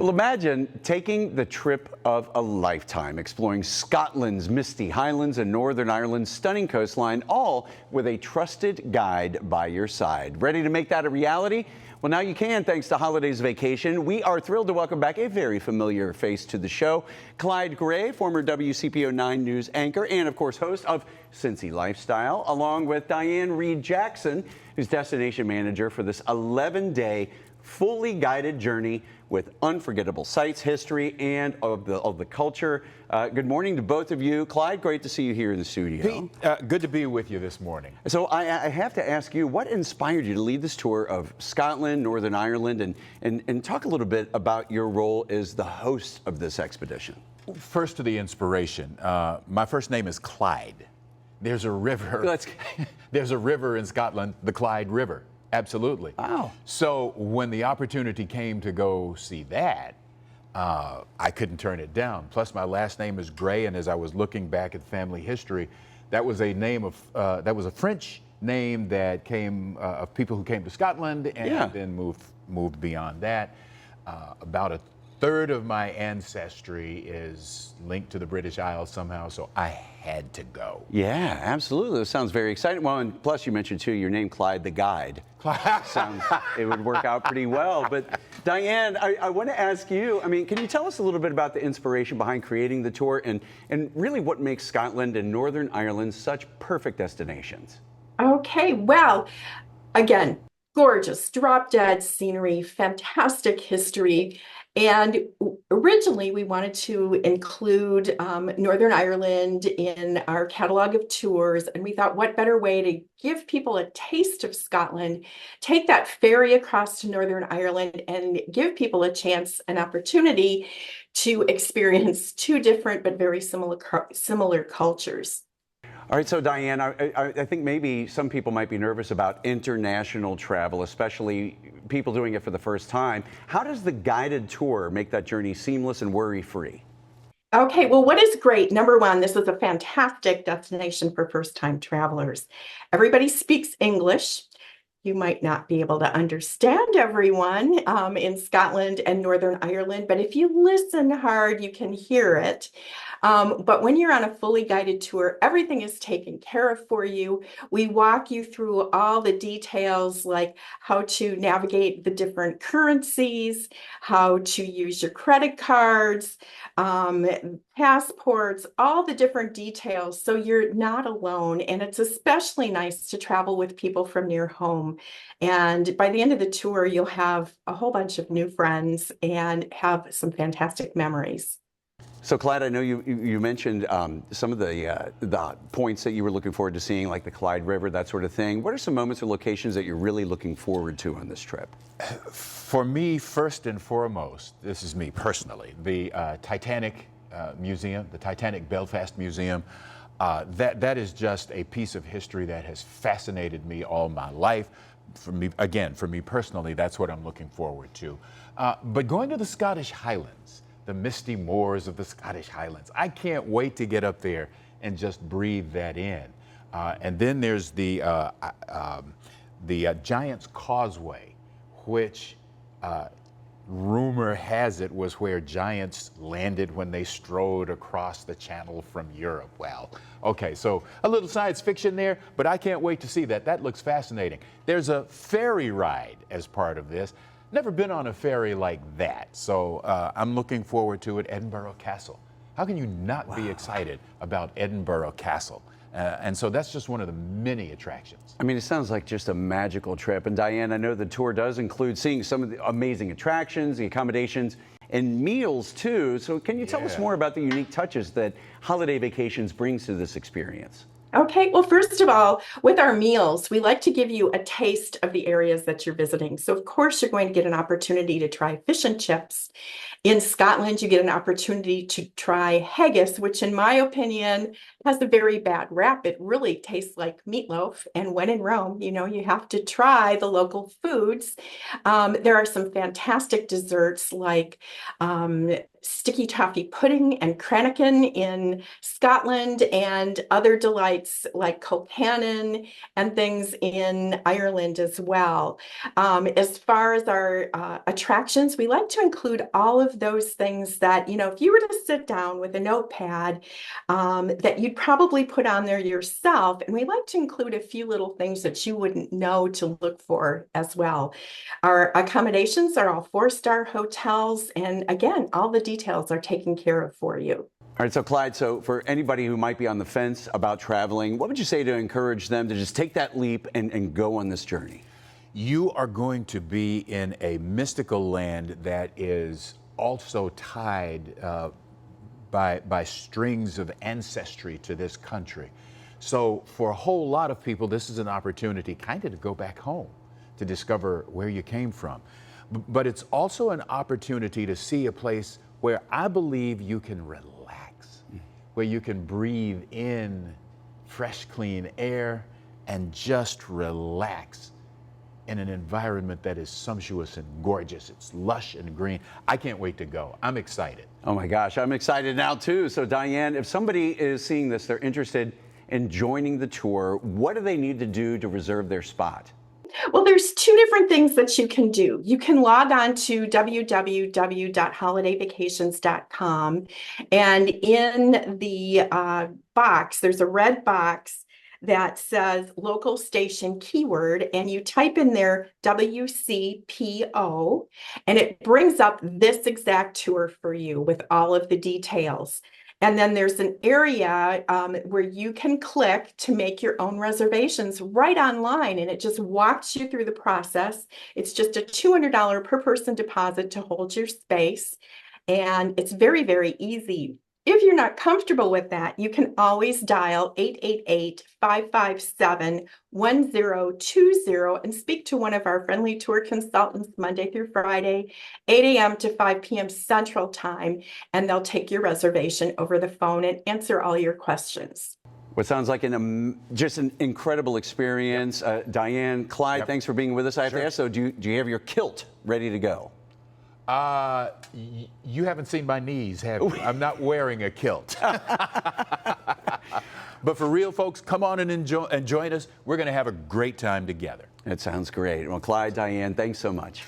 Well, imagine taking the trip of a lifetime, exploring Scotland's misty Highlands and Northern Ireland's stunning coastline, all with a trusted guide by your side. Ready to make that a reality? Well, now you can, thanks to Holidays Vacation. We are thrilled to welcome back a very familiar face to the show, Clyde Gray, former WCPO 9 News anchor and, of course, host of Cincy Lifestyle, along with Diane Reed-Jackson, who's destination manager for this 11-day fully guided journey with unforgettable sights, history, and of the culture. Good morning to both of you. Clyde, great to see you here in the studio. Pete, good to be with you this morning. So I have to ask you, what inspired you to lead this tour of Scotland, Northern Ireland, and talk a little bit about your role as the host of this expedition? First to the inspiration. My first name is Clyde. There's a river. There's a river in Scotland, the Clyde River. Absolutely. Wow. So when the opportunity came to go see that, I couldn't turn it down. Plus, my last name is Gray, and as I was looking back at family history, that was a name of that was a French name that came of people who came to Scotland and then moved beyond that. About a third of my ancestry is linked to the British Isles somehow, so I had to go. Yeah, absolutely. That sounds very exciting. Well, and plus you mentioned too your name, Clyde the Guide. Sounds it would work out pretty well. But Diane, I want to ask you, I mean, can you tell us a little bit about the inspiration behind creating the tour and really what makes Scotland and Northern Ireland such perfect destinations? Okay, well, again, gorgeous, drop-dead scenery, fantastic history. And originally we wanted to include Northern Ireland in our catalog of tours. And we thought, what better way to give people a taste of Scotland, take that ferry across to Northern Ireland and give people a chance, an opportunity to experience two different but very similar cultures. All right, so Diane, I think maybe some people might be nervous about international travel, especially people doing it for the first time. How does the guided tour make that journey seamless and worry-free? Okay, well, what is great? Number one, this is a fantastic destination for first-time travelers. Everybody speaks English. You might not be able to understand everyone in Scotland and Northern Ireland, but if you listen hard, you can hear it. But when you're on a fully guided tour, everything is taken care of for you. We walk you through all the details, like how to navigate the different currencies, how to use your credit cards, passports, all the different details, so you're not alone. And it's especially nice to travel with people from near home. And by the end of the tour, you'll have a whole bunch of new friends and have some fantastic memories. So Clyde, I know you mentioned some of the points that you were looking forward to seeing, like the Clyde River, that sort of thing. What are some moments or locations that you're really looking forward to on this trip? For me, first and foremost, this is me personally, the Titanic Museum, the Titanic Belfast Museum. That is just a piece of history that has fascinated me all my life. For me personally, that's what I'm looking forward to. But going to the Scottish Highlands, the misty moors of the Scottish Highlands, I can't wait to get up there and just breathe that in. And then there's the Giant's Causeway, which rumor has it was where giants landed when they strode across the channel from Europe. Well, okay, so a little science fiction there, but I can't wait to see that. That looks fascinating. There's a ferry ride as part of this. Never been on a ferry like that, so I'm looking forward to it. Edinburgh Castle. How can you not be excited about Edinburgh Castle? And so that's just one of the many attractions. I mean, it sounds like just a magical trip. And Diane, I know the tour does include seeing some of the amazing attractions, the accommodations, and meals too. So can you tell us more about the unique touches that Holiday Vacations brings to this experience? Okay, well, first of all, with our meals, we like to give you a taste of the areas that you're visiting. So, of course, you're going to get an opportunity to try fish and chips. In Scotland, you get an opportunity to try haggis, which in my opinion has a very bad rap. It really tastes like meatloaf. And when in Rome, you know, you have to try the local foods. There are some fantastic desserts like sticky toffee pudding and cranachan in Scotland, and other delights like Colcannon and things in Ireland as well. As far as our attractions, we like to include all of those things that, if you were to sit down with a notepad, that you'd probably put on there yourself. And we like to include a few little things that you wouldn't know to look for as well. Our accommodations are all 4-star hotels. And again, all the details are taken care of for you. All right, so Clyde, so for anybody who might be on the fence about traveling, what would you say to encourage them to just take that leap and go on this journey? You are going to be in a mystical land that is also tied by strings of ancestry to this country. So for a whole lot of people, this is an opportunity kind of to go back home, to discover where you came from. But it's also an opportunity to see a place where I believe you can relax, where you can breathe in fresh, clean air and just relax in an environment that is sumptuous and gorgeous. It's lush and green. I can't wait to go. I'm excited. Oh my gosh, I'm excited now too. So Diane, if somebody is seeing this, they're interested in joining the tour, what do they need to do to reserve their spot? Well, there's 2 different things that you can do. You can log on to www.holidayvacations.com, and in the box, there's a red box that says local station keyword, and you type in there WCPO, and it brings up this exact tour for you with all of the details. And then there's an area where you can click to make your own reservations right online, and it just walks you through the process. It's just a $200 per person deposit to hold your space, and it's very, very easy. If you're not comfortable with that, you can always dial 888-557-1020 and speak to one of our friendly tour consultants Monday through Friday, 8 a.m. to 5 p.m. Central Time, and they'll take your reservation over the phone and answer all your questions. What sounds like just an incredible experience. Diane, Clyde, thanks for being with us. I have to ask, so do you have your kilt ready to go? You haven't seen my knees, have you? I'm not wearing a kilt. But for real, folks, come on and join us. We're going to have a great time together. That sounds great. Well, Clyde, Diane, thanks so much.